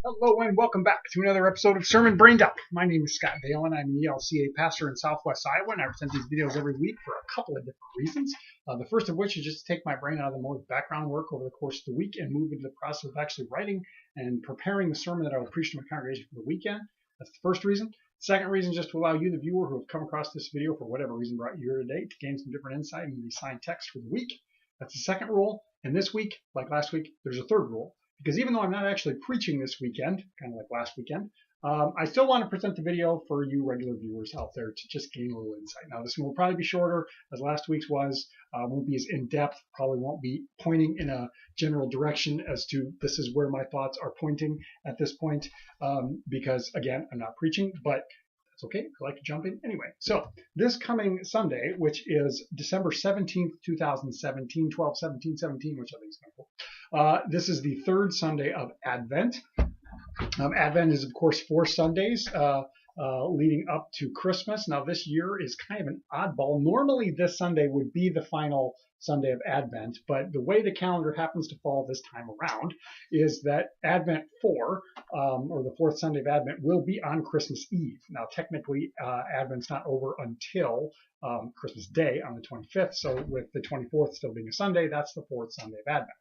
Hello and welcome back to another episode of Sermon Braindump. My name is Scott Dalen. I'm an ELCA pastor in Southwest Iowa, and I present these videos every week for a couple of different reasons. The first of which is just to take my brain out of the mode of background work over the course of the week and move into the process of actually writing and preparing the sermon that I will preach to my congregation for the weekend. That's the first reason. Second reason, just to allow you, the viewer who have come across this video for whatever reason brought you here today, to gain some different insight into the assigned text for the week. That's the second rule. And this week, like last week, there's a third rule. Because even though I'm not actually preaching this weekend, kind of like last weekend, I still want to present the video for you regular viewers out there to just gain a little insight. Now, this one will probably be shorter, as last week's was. Won't be as in-depth, probably won't be pointing in a general direction as to this is where my thoughts are pointing at this point, because, again, I'm not preaching, but that's okay. I like to jump in anyway. So this coming Sunday, which is December 17th, 2017, 12/17/17, which I think is kind of cool. This is the third Sunday of Advent. Advent is, of course, 4 Sundays leading up to Christmas. Now, this year is kind of an oddball. Normally, this Sunday would be the final Sunday of Advent, but the way the calendar happens to fall this time around is that Advent 4, or the 4th Sunday of Advent, will be on Christmas Eve. Now, technically, Advent's not over until Christmas Day on the 25th, so with the 24th still being a Sunday, that's the 4th Sunday of Advent.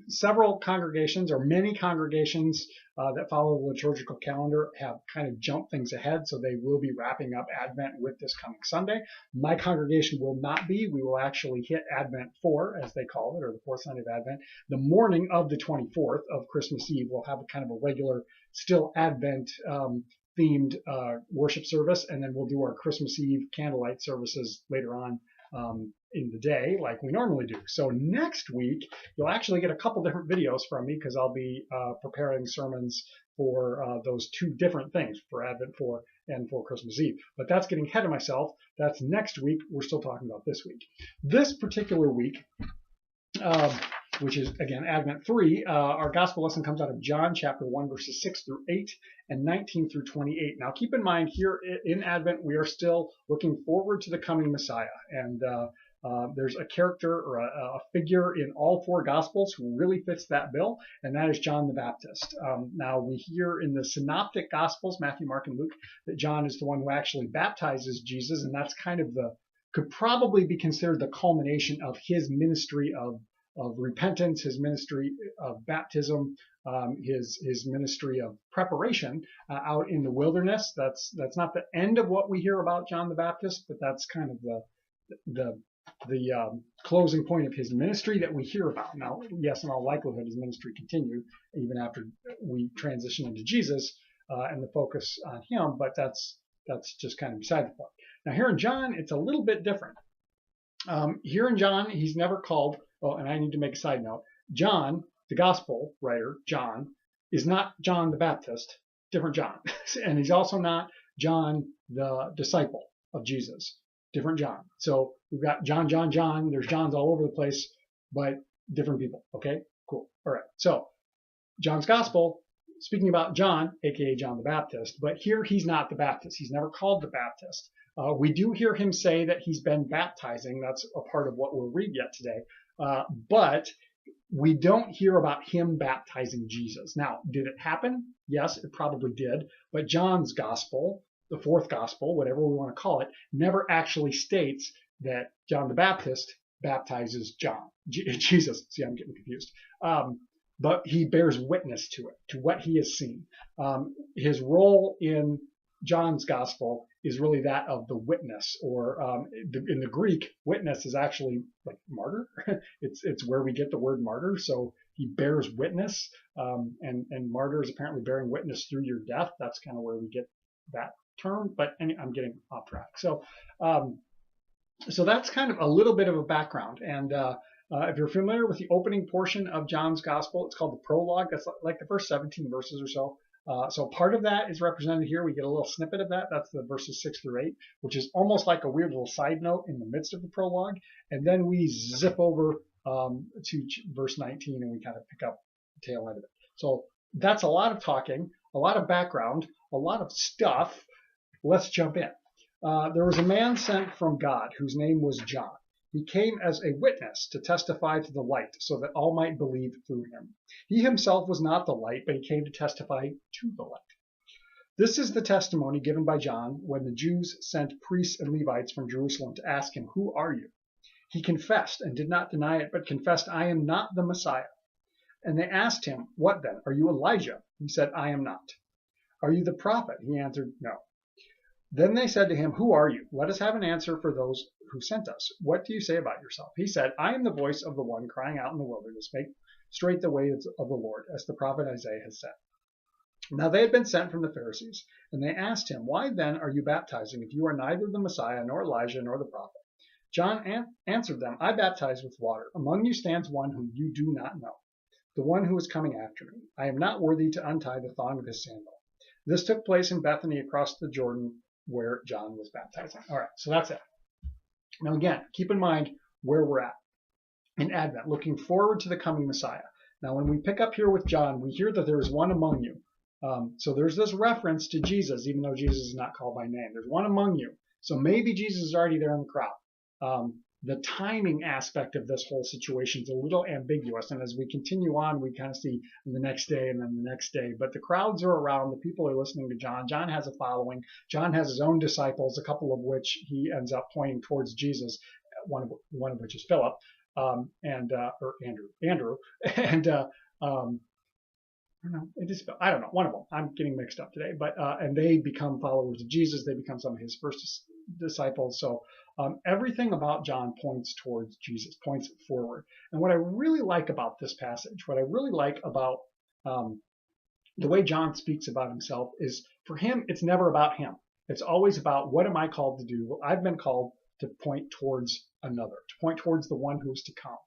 Several congregations, or many congregations that follow the liturgical calendar, have kind of jumped things ahead, so they will be wrapping up Advent with this coming Sunday. My congregation will not be. We will actually hit Advent 4, as they call it, or the 4th Sunday of Advent. The morning of the 24th of Christmas Eve, we'll have a kind of a regular, still Advent themed worship service, and then we'll do our Christmas Eve candlelight services later on in the day, like we normally do. So next week, you'll actually get a couple different videos from me, because I'll be preparing sermons for those two different things, for Advent 4 and for Christmas Eve. But that's getting ahead of myself. That's next week. We're still talking about this week. This particular week, which is, again, Advent 3, our gospel lesson comes out of John chapter 1, verses 6 through 8 and 19 through 28. Now, keep in mind, here in Advent, we are still looking forward to the coming Messiah. And there's a character, or a figure in all 4 Gospels who really fits that bill, and that is John the Baptist. Now, we hear in the Synoptic Gospels, Matthew, Mark, and Luke, that John is the one who actually baptizes Jesus, and that's kind of could probably be considered the culmination of his ministry of repentance, his ministry of baptism, his ministry of preparation out in the wilderness. That's not the end of what we hear about John the Baptist, but that's kind of the closing point of his ministry that we hear about. Now, yes, in all likelihood, his ministry continued even after we transition into Jesus and the focus on him, but that's just kind of beside the point. Now, here in John, it's a little bit different. Here in John, he's never called. Oh, and I need to make a side note. John, the gospel writer, John, is not John the Baptist, different John. And he's also not John, the disciple of Jesus, different John. So we've got John. There's Johns all over the place, but different people. Okay, cool. All right. So John's gospel, speaking about John, aka John the Baptist, but here he's not the Baptist. He's never called the Baptist. We do hear him say that he's been baptizing. That's a part of what we'll read yet today. But we don't hear about him baptizing Jesus. Now, did it happen? Yes, it probably did. But John's gospel, the 4th gospel, whatever we want to call it, never actually states that John the Baptist baptizes Jesus. See, I'm getting confused. But he bears witness to it, to what he has seen. His role in John's gospel is really that of the witness, or in the Greek, witness is actually like martyr. It's where we get the word martyr. So he bears witness, and martyr is apparently bearing witness through your death. That's kind of where we get that term. But I'm getting off track. So that's kind of a little bit of a background. And if you're familiar with the opening portion of John's gospel, it's called the Prologue. That's like the first 17 verses or so. So part of that is represented here. We get a little snippet of that. That's the verses 6 through 8, which is almost like a weird little side note in the midst of the prologue. And then we zip over to verse 19, and we kind of pick up the tail end of it. So that's a lot of talking, a lot of background, a lot of stuff. Let's jump in. There was a man sent from God whose name was John. He came as a witness to testify to the light, so that all might believe through him. He himself was not the light, but he came to testify to the light. This is the testimony given by John when the Jews sent priests and Levites from Jerusalem to ask him, "Who are you?" He confessed and did not deny it, but confessed, "I am not the Messiah." And they asked him, "What then? Are you Elijah?" He said, "I am not." "Are you the prophet?" He answered, "No." Then they said to him, "Who are you? Let us have an answer for those who sent us. What do you say about yourself?" He said, "I am the voice of the one crying out in the wilderness, make straight the way of the Lord, as the prophet Isaiah has said." Now they had been sent from the Pharisees, and they asked him, "Why then are you baptizing if you are neither the Messiah, nor Elijah, nor the prophet?" John answered them, "I baptize with water. Among you stands one whom you do not know, the one who is coming after me. I am not worthy to untie the thong of his sandal." This took place in Bethany across the Jordan where John was baptizing. All right, so that's it. Now again, keep in mind where we're at in Advent, looking forward to the coming Messiah. Now when we pick up here with John, we hear that there is one among you. So there's this reference to Jesus, even though Jesus is not called by name. There's one among you. So maybe Jesus is already there in the crowd. The timing aspect of this whole situation is a little ambiguous. And as we continue on, we kind of see the next day and then the next day. But the crowds are around. The people are listening to John. John has a following. John has his own disciples, a couple of which he ends up pointing towards Jesus, one of which is Philip, or Andrew. And I don't know, one of them. I'm getting mixed up today. But and they become followers of Jesus. They become some of his first disciples. So everything about John points towards Jesus, points forward. And what I really like about this passage, what I really like about the way John speaks about himself is, for him, it's never about him. It's always about, what am I called to do? Well, I've been called to point towards another, to point towards the one who is to come.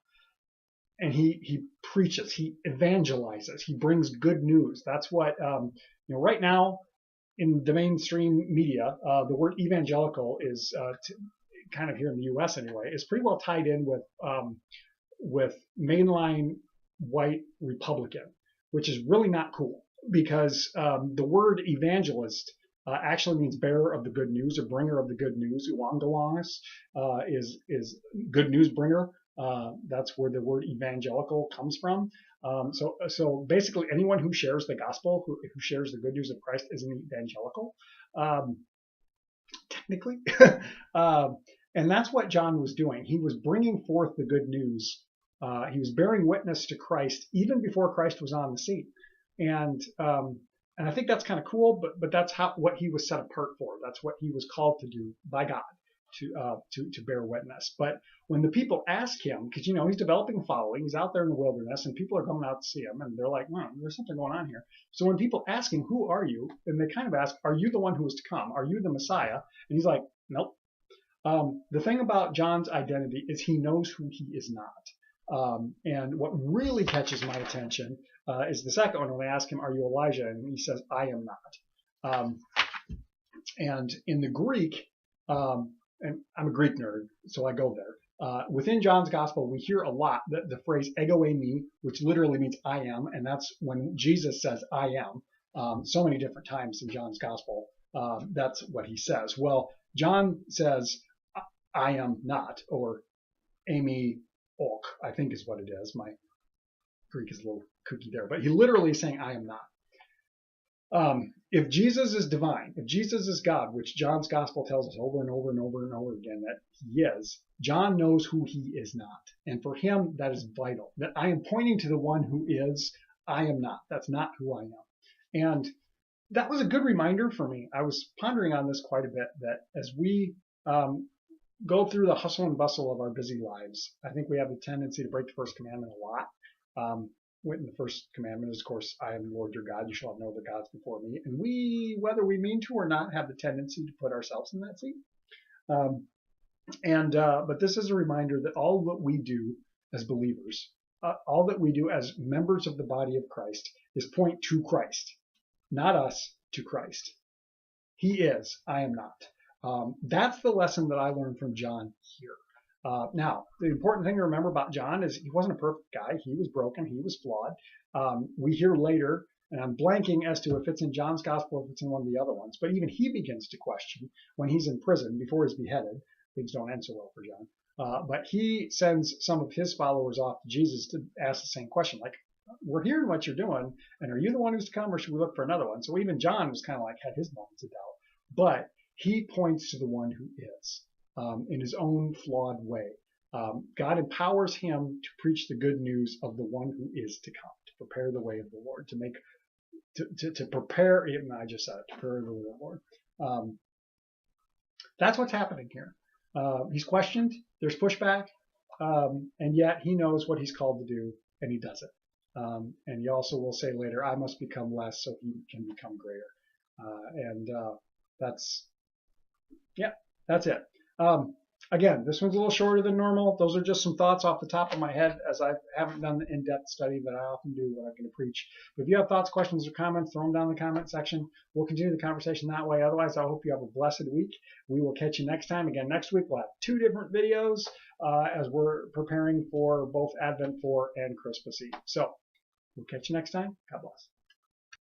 And he preaches, he evangelizes, he brings good news. That's what, right now in the mainstream media, the word evangelical is kind of here in the U.S. anyway, is pretty well tied in with mainline white Republican, which is really not cool, because the word evangelist actually means bearer of the good news or bringer of the good news. Evangelizes is good news bringer. That's where the word evangelical comes from. So basically, anyone who shares the gospel, who shares the good news of Christ, is an evangelical, technically. And that's what John was doing. He was bringing forth the good news. He was bearing witness to Christ even before Christ was on the scene. And I think that's kind of cool, but that's what he was set apart for. That's what he was called to do by God, to bear witness. But when the people ask him, because he's developing a following, he's out there in the wilderness, and people are coming out to see him, and they're like, there's something going on here. So when people ask him, "Who are you?" and they kind of ask, "Are you the one who is to come? Are you the Messiah?" And he's like, "Nope." The thing about John's identity is he knows who he is not. And what really catches my attention is the second one, when they ask him, "Are you Elijah?" and he says, "I am not." And in the Greek, and I'm a Greek nerd, so I go there. Within John's gospel, we hear a lot the phrase ego eimi, which literally means I am, and that's when Jesus says I am. So many different times in John's gospel, that's what he says. Well, John says I am not, or eimi ok, I think is what it is. My Greek is a little kooky there, but he literally is saying I am not. If Jesus is divine, if Jesus is God, which John's gospel tells us over and over and over and over again that he is, John knows who he is not. And for him, that is vital. That I am pointing to the one who is, I am not. That's not who I am. And that was a good reminder for me. I was pondering on this quite a bit, that as we go through the hustle and bustle of our busy lives, I think we have the tendency to break the first commandment a lot. The first commandment is, of course, I am the Lord your God. You shall have no other gods before me. And we, whether we mean to or not, have the tendency to put ourselves in that seat. But this is a reminder that all that we do as believers, all that we do as members of the body of Christ, is point to Christ, not us, to Christ. He is, I am not. That's the lesson that I learned from John here. Now, the important thing to remember about John is he wasn't a perfect guy. He was broken. He was flawed. We hear later, and I'm blanking as to if it's in John's gospel or if it's in one of the other ones, but even he begins to question when he's in prison before he's beheaded. Things don't end so well for John. But he sends some of his followers off to Jesus to ask the same question, like, we're hearing what you're doing, and are you the one who's to come, or should we look for another one? So even John was kind of like, had his moments of doubt. But he points to the one who is, in his own flawed way. God empowers him to preach the good news of the one who is to come, to prepare the way of the Lord, to prepare, even I just said it, to prepare the way of the Lord. That's what's happening here. He's questioned, there's pushback, and yet he knows what he's called to do, and he does it. And he also will say later, I must become less so he can become greater. That's it. Again, this one's a little shorter than normal. Those are just some thoughts off the top of my head, as I haven't done the in-depth study that I often do when I'm going to preach. But if you have thoughts, questions, or comments, throw them down in the comment section. We'll continue the conversation that way. Otherwise, I hope you have a blessed week. We will catch you next time. Again, next week we'll have 2 different videos as we're preparing for both Advent 4 and Christmas Eve. So we'll catch you next time. God bless.